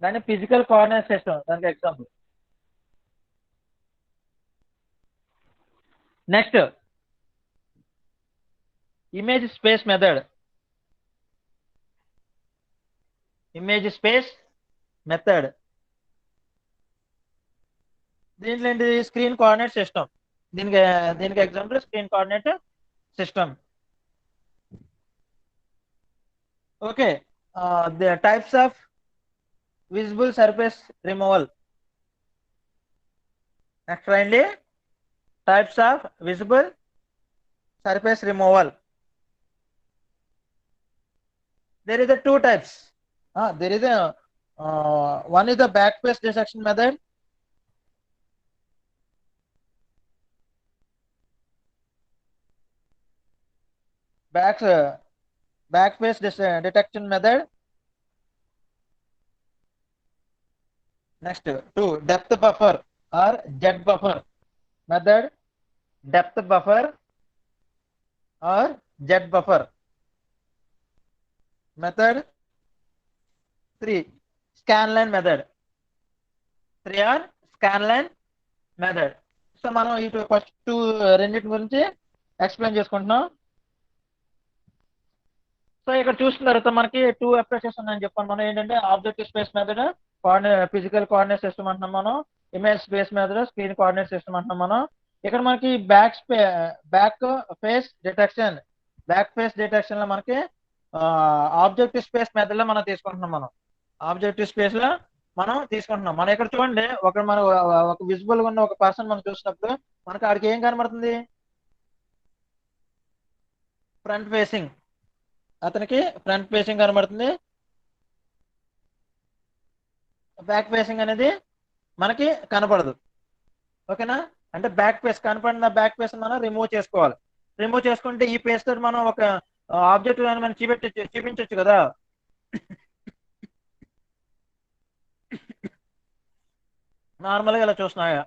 Then a physical coordinate system. That's an example. Next, image space method. Image space method. దీంట్లో ఏంటి? Screen coordinate system. దీనికి example screen coordinate system. Okay, the types of visible surface removal. Next finally, types of visible surface removal. There is a 2 types. There is a one is the backface dissection method. Backface detection method. Next, 2 depth buffer or jet buffer method. Depth buffer or jet buffer method. 3 scanline method 3R scanline method. So మనం ఇటు first రెండింటి గురించి explain చేసుకుంటున్నాం. So ఇక్కడ చూసిన తర్వాత మనకి 2 approaches ఉన్నాయని చెప్పాను. మనం ఏంటంటే objective space method, physical coordinate system అంటున్నాం మనం. Image space method, screen coordinate system అంటున్నాం మనం. ఇక్కడ మనకి బ్యాక్ ఫేస్ డిటెక్షన్ లో మనకి ఆబ్జెక్టివ్ స్పేస్ మెథడ్ లో మనం తీసుకుంటున్నాం. ఆబ్జెక్టివ్ స్పేస్ లో మనం తీసుకుంటున్నాం. మనం ఇక్కడ చూడండి, ఒక విజిబుల్ గా ఉన్న ఒక పర్సన్ మనం చూసినప్పుడు మనకి ఆడికి ఏం కనబడుతుంది? ఫ్రంట్ ఫేసింగ్, అతనికి ఫ్రంట్ ఫేసింగ్ కనబడుతుంది. బ్యాక్ ఫేసింగ్ అనేది మనకి కనపడదు. ఓకేనా? అంటే బ్యాక్ ఫేస్ కనపడిన బ్యాక్ ఫేస్ మనం రిమూవ్ చేసుకోవాలి. రిమూవ్ చేసుకుంటే ఈ ఫేస్ తోటి మనం ఒక ఆబ్జెక్ట్ మనం చూపించవచ్చు కదా. నార్మల్గా ఇలా చూస్తున్నాయా?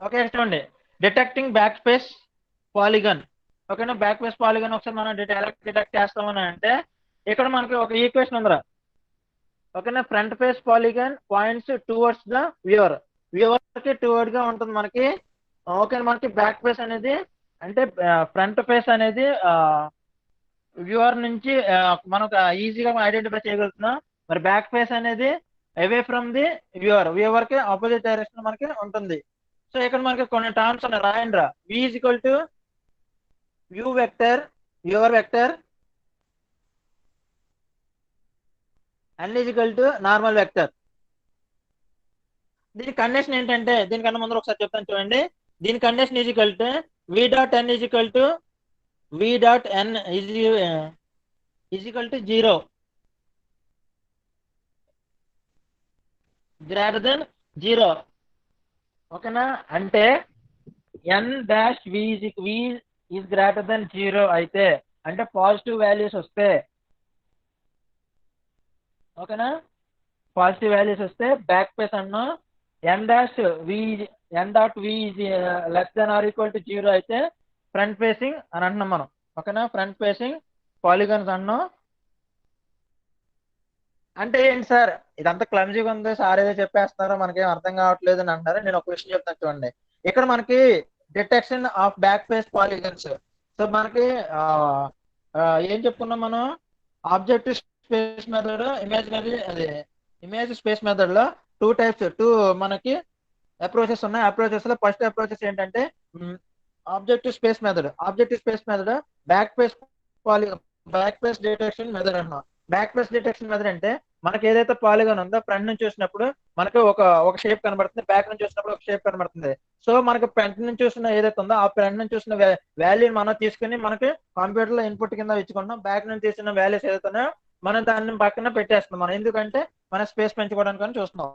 ఓకే, చూడండి, డిటెక్టింగ్ బ్యాక్ స్పేస్ పాలిగన్. ఓకేనా? బ్యాక్ స్పేస్ పాలిగన్ ఒకసారి మనం డిటెక్ట్ చేస్తామని అంటే ఇక్కడ మనకి ఒక ఈక్వేషన్ ఉందిరా. ఓకేనా? Front face polygon points towards the viewer కి టువర్డ్ గా ఉంటుంది మనకి. ఓకే, మనకి బ్యాక్ ఫేస్ అనేది అంటే ఫ్రంట్ ఫేస్ అనేది వ్యూవర్ నుంచి మనకు ఈజీగా ఐడెంటిఫై చేయగలుగుతున్నాం. మరి బ్యాక్ ఫేస్ అనేది అవే ఫ్రమ్ ది వ్యూవర్ కి ఆపోజిట్ డైరెక్షన్ మనకి ఉంటుంది. సో ఇక్కడ మనకి కొన్ని టర్మ్స్ ఉన్నాయి, రాయండిరా. V is equal to view vector, viewer vector, N is equal to normal vector. దీని కండిషన్ ఏంటంటే, దీనికన్నా ముందు ఒకసారి చెప్తాను చూడండి. దీని condition is equal to V dot N is equal to is equal to 0 greater than 0. ఓకేనా? అంటే N dash V is greater than 0 అయితే, అంటే పాజిటివ్ వాల్యూస్ వస్తే, ఓకేనా, పాజిటివ్ వాల్యూస్ వస్తే బ్యాక్ ఫేస్ అన్నా. N dot V is less than or equal to 0 అయితే front facing అని అంటున్నాం మనం. ఓకేనా? ఫ్రంట్ ఫేసింగ్ పాలిగన్స్ అన్నాం. అంటే ఏంటి సార్, ఇదంతా క్లమ్జీగా ఉంది సార్, ఏదో చెప్పేస్తున్నారో మనకేం అర్థం కావట్లేదు అని అంటారు. నేను ఒక విషయం చెప్తాను చూడండి. ఇక్కడ మనకి detection of back face polygons. So మనకి ఏం చెప్పుకున్నాం మనం? Objective space method, image space method లో 2 టైప్స్, మనకి అప్రోచెస్ ఉన్నాయి. అప్రోచెస్ లో ఫస్ట్ అప్రోచెస్ ఏంటంటే objective space method back face detection method అన్నాం. బ్యాక్ ఫేస్ డిటెక్షన్ మెథడ్ అంటే మనకి ఏదైతే పాలిగాన్ ఉందో ఫ్రంట్ నుంచి చూసినప్పుడు మనకి ఒక షేప్ కనబడుతుంది, బ్యాక్ నుంచి చూసినప్పుడు ఒక షేప్ కనబడుతుంది. సో మనకి ఫ్రంట్ నుంచి చూసిన ఏదైతే ఉందో ఆ ఫ్రంట్ నుంచి చూసిన వాల్యూని మనం తీసుకుని మనకి కంప్యూటర్ లో ఇన్పుట్ కింద ఇచ్చుకుంటాం. బ్యాక్ నుంచి తీసిన వాల్యూస్ ఏదైతే ఉన్నాయో మనం దాన్ని పక్కన పెట్టేస్తున్నాం. మనం ఎందుకంటే మన స్పేస్ పెంచుకోవడానికి చూస్తున్నాం.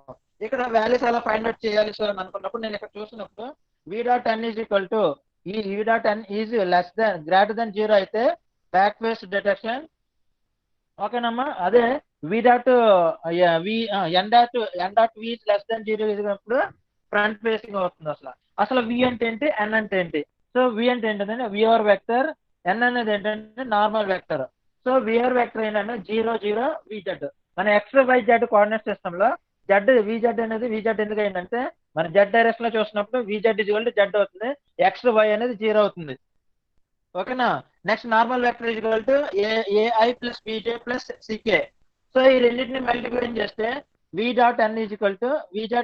ఇక్కడ వాల్యూస్ ఎలా ఫైండ్ అవుట్ చేయాలి సార్ అని అనుకున్నప్పుడు నేను ఇక్కడ చూసినప్పుడు V dot N is equal to V dot N is greater than 0 అయితే బ్యాక్ ఫేస్ డిటెక్షన్. ఓకేనమ్మా? అదే N dot V is less then 0 ఇచ్చినప్పుడు ఫ్రంట్ ఫేసింగ్ అవుతుంది. అసలు V అంటే ఏంటి, N అంటే ఏంటి? సో V అంటే ఏంటంటే వ్యూవర్ వెక్టర్, N అనేది ఏంటంటే normal vector. So viewer vector ఏంటంటే 0 0 VZ. మన XYZ కోఆర్డినేట్ సిస్టమ్ లో VZ అనేది VZ ఎందుకు ఏంటంటే మన Z డైరెక్షన్ లో చూసినప్పుడు VZ Z అవుతుంది, XY అనేది 0 అవుతుంది. ఓకేనా? Next normal vector is equal to AI plus BJ plus CK. So ఈ రెండింటిని మల్టిప్లై చేస్తే V dot N is equal to VZ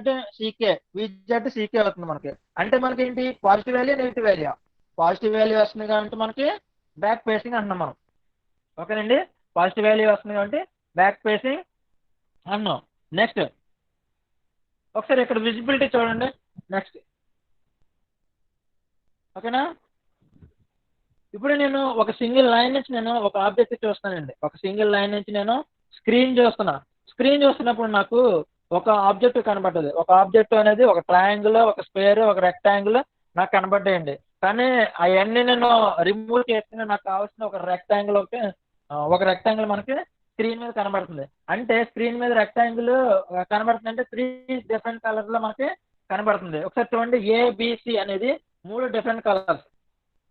CK అవుతుంది మనకి. అంటే మనకి ఏంటి, positive value negative value. Positive value వస్తుంది కాబట్టి మనకి బ్యాక్ ఫేసింగ్ అంటున్నాం మనం. ఓకేనండి? పాజిటివ్ వాల్యూ వస్తుంది కాబట్టి బ్యాక్ ఫేసింగ్ అన్నాం. నెక్స్ట్ ఒకసారి ఇక్కడ విజిబిలిటీ చూడండి. నెక్స్ట్ ఓకేనా? ఇప్పుడు నేను ఒక సింగిల్ లైన్ నుంచి నేను ఒక ఆబ్జెక్ట్ చూస్తానండి. ఒక సింగిల్ లైన్ నుంచి నేను స్క్రీన్ చూస్తున్నప్పుడు నాకు ఒక ఆబ్జెక్ట్ కనబడ్డది. ఒక ఆబ్జెక్ట్ అనేది ఒక ట్రయాంగిల్, ఒక స్క్వేర్, ఒక రెక్టాంగిల్ నాకు కనబడ్డాయండి. కానీ అవన్నీ నేను రిమూవ్ చేస్తే నాకు కావాల్సిన ఒక రెక్టాంగిల్ మనకి స్క్రీన్ మీద కనబడుతుంది. అంటే స్క్రీన్ మీద రెక్టాంగిల్ కనబడుతుంది అంటే 3 డిఫరెంట్ కలర్స్ లో మనకి కనబడుతుంది. ఒకసారి చూడండి, ABC అనేది 3 డిఫరెంట్ కలర్స్.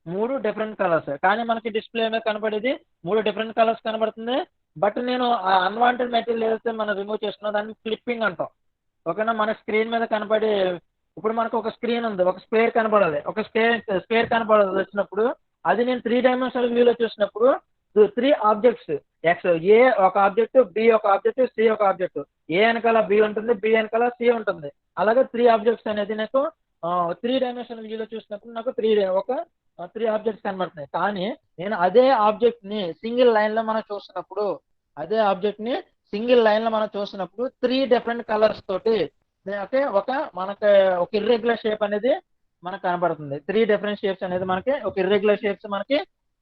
మూడు డిఫరెంట్ కలర్స్, కానీ మనకి డిస్ప్లే మీద కనపడేది మూడు డిఫరెంట్ కలర్స్ కనబడుతుంది. బట్ నేను ఆ అన్వాంటెడ్ మెటీరియల్ ఏదైతే మనం రిమూవ్ చేసుకున్నా దాన్ని క్లిప్పింగ్ అంటాం. ఓకేనా, మన స్క్రీన్ మీద కనపడే, ఇప్పుడు మనకు ఒక స్క్రీన్ ఉంది, ఒక స్క్వేర్ కనపడాలి, ఒక స్క్వేర్ కనపడాలి వచ్చినప్పుడు, అది నేను 3 డైమెన్షనల్ వ్యూలో చూసినప్పుడు 3 ఆబ్జెక్ట్స్, ఎక్స్ ఏ ఒక ఆబ్జెక్ట్, బి ఒక ఆబ్జెక్ట్, సి ఒక ఆబ్జెక్ట్, ఏ వెనకాల బి ఉంటుంది, బి వెనకాల సి ఉంటుంది. అలాగే 3 ఆబ్జెక్ట్స్ అనేది నాకు 3 డైమెన్షనల్ వ్యూలో చూసినప్పుడు నాకు 3 ఆబ్జెక్ట్స్ కనబడుతున్నాయి. కానీ నేను అదే ఆబ్జెక్ట్ ని సింగిల్ లైన్ లో మనం చూసినప్పుడు, అదే ఆబ్జెక్ట్ ని సింగిల్ లైన్ లో మనం చూసినప్పుడు 3 డిఫరెంట్ కలర్స్ తోటి ఓకే మనకి ఒక ఇర్రెగ్యులర్ షేప్ అనేది మనకు కనబడుతుంది. 3 డిఫరెంట్ షేప్స్ అనేది మనకి ఒక ఇర్రెగ్యులర్ షేప్స్ మనకి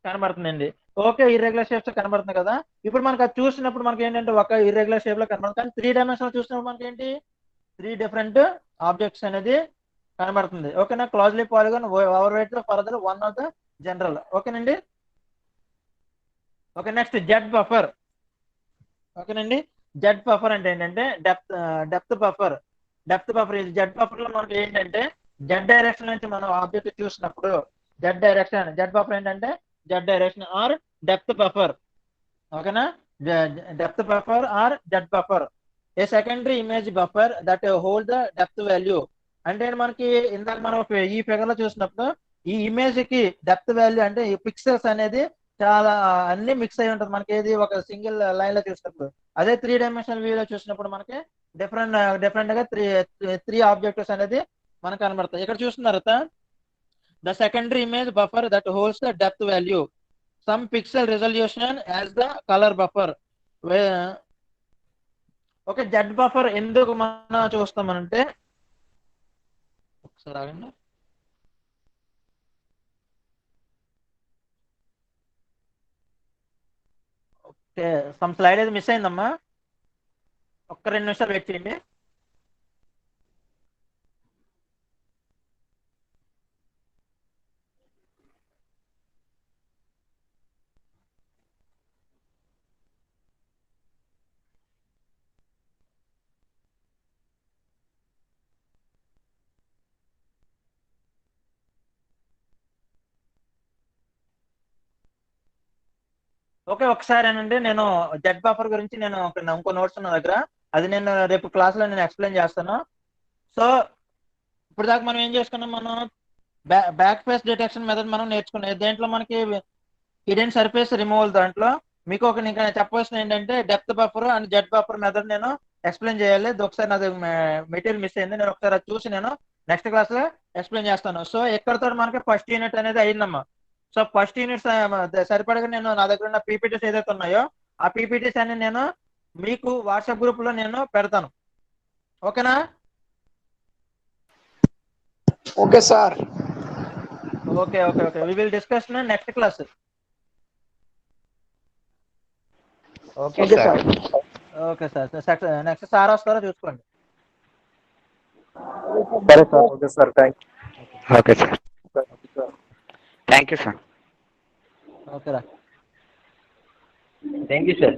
కనబడుతుందండి. ఓకే, ఇర్రెగ్యులర్ షేప్స్ కనబడుతుంది కదా. ఇప్పుడు మనకు అది చూసినప్పుడు మనకి ఏంటంటే ఒక ఇర్రెగ్యులర్ షేప్ లో కనబడుతుంది, కానీ 3 డైమెన్షన్ చూసినప్పుడు మనకి ఏంటి 3 డిఫరెంట్ ఆబ్జెక్ట్స్ అనేది కనబడుతుంది. ఓకేనా, closely polygon over weight further one of the general. ఓకేనండి. Okay, next Z buffer. ఓకేనండి, జెడ్ బఫర్ అంటే ఏంటంటే డెప్త్ బఫర్. ఇది జెడ్ బఫర్ లో మనకి ఏంటంటే జెడ్ డైరెక్షన్ నుంచి మనం ఆబ్జెక్ట్ చూసినప్పుడు జెడ్ బఫర్ ఏంటంటే Z direction or depth buffer. ఓకేనా, depth buffer or Z buffer. A secondary image buffer that hold the depth value. అంటే మనకి ఇందాక మనం ఈ ఫిగర్ లో చూసినప్పుడు ఈ ఇమేజ్ కి డెప్త్ వాల్యూ అంటే ఈ పిక్సెల్స్ అనేది చాలా అన్ని మిక్స్ అయి ఉంటుంది మనకి, ఏది ఒక సింగిల్ లైన్ లో చూసినప్పుడు. అదే 3 డైమెన్షనల్ వ్యూలో చూసినప్పుడు మనకి డిఫరెంట్ గా త్రీ ఆబ్జెక్ట్స్ అనేది మనకు కనబడతాయి. ఇక్కడ చూస్తున్నారు the secondary image buffer that holds the depth value some pixel resolution as the colour buffer. Okay, Z buffer ఎందుకు మనం చూస్తామనంటే, ఒకసారి ఆగండి. ఓకే, సమ్ స్లైడ్ అయితే మిస్ అయిందమ్మా, ఒక్క 2 నిమిషాలు వెయిట్ చేయండి. ఓకే, ఒకసారి ఏనండి, నేను జెడ్ బఫర్ గురించి నేను ఇంకో నోట్స్ ఉన్న దగ్గర, అది నేను రేపు క్లాస్ లో నేను ఎక్స్ప్లెయిన్ చేస్తాను. సో ఇప్పుడు దాకా మనం ఏం చేసుకున్నాం, మనం బ్యాక్ ఫేస్ డిటెక్షన్ మెథడ్ మనం నేర్చుకున్నాం. దేంట్లో మనకి హిడెన్ సర్ఫేస్ రిమూవల్ దాంట్లో మీకు ఇంకా చెప్పవలసిన ఏంటంటే depth buffer and Z buffer method నేను ఎక్స్ప్లెయిన్ చేయాలి. ఒకసారి నాది మెటీరియల్ మిస్ అయింది, నేను ఒకసారి అది చూసి నేను నెక్స్ట్ క్లాస్ లో ఎక్స్ప్లెయిన్ చేస్తాను. సో ఎక్కడితో మనకి ఫస్ట్ యూనిట్ అనేది అయిందమ్మా. సో ఫస్ట్ యూనిట్స్ సరిపడగా నేను నా దగ్గర ఉన్న పీపీటీస్ ఏదైతే ఉన్నాయో ఆ పీపీటీస్ అన్ని నేను మీకు వాట్సాప్ గ్రూప్ లో నేను పెడతాను. ఓకేనా? Okay sir. Okay, we will discuss next class. Okay sir. Okay sir, next sir వస్తారో చూసుకోండి. సరే sir. Okay sir, thank okay sir, thank you sir. ఓకేరా. Thank you sir.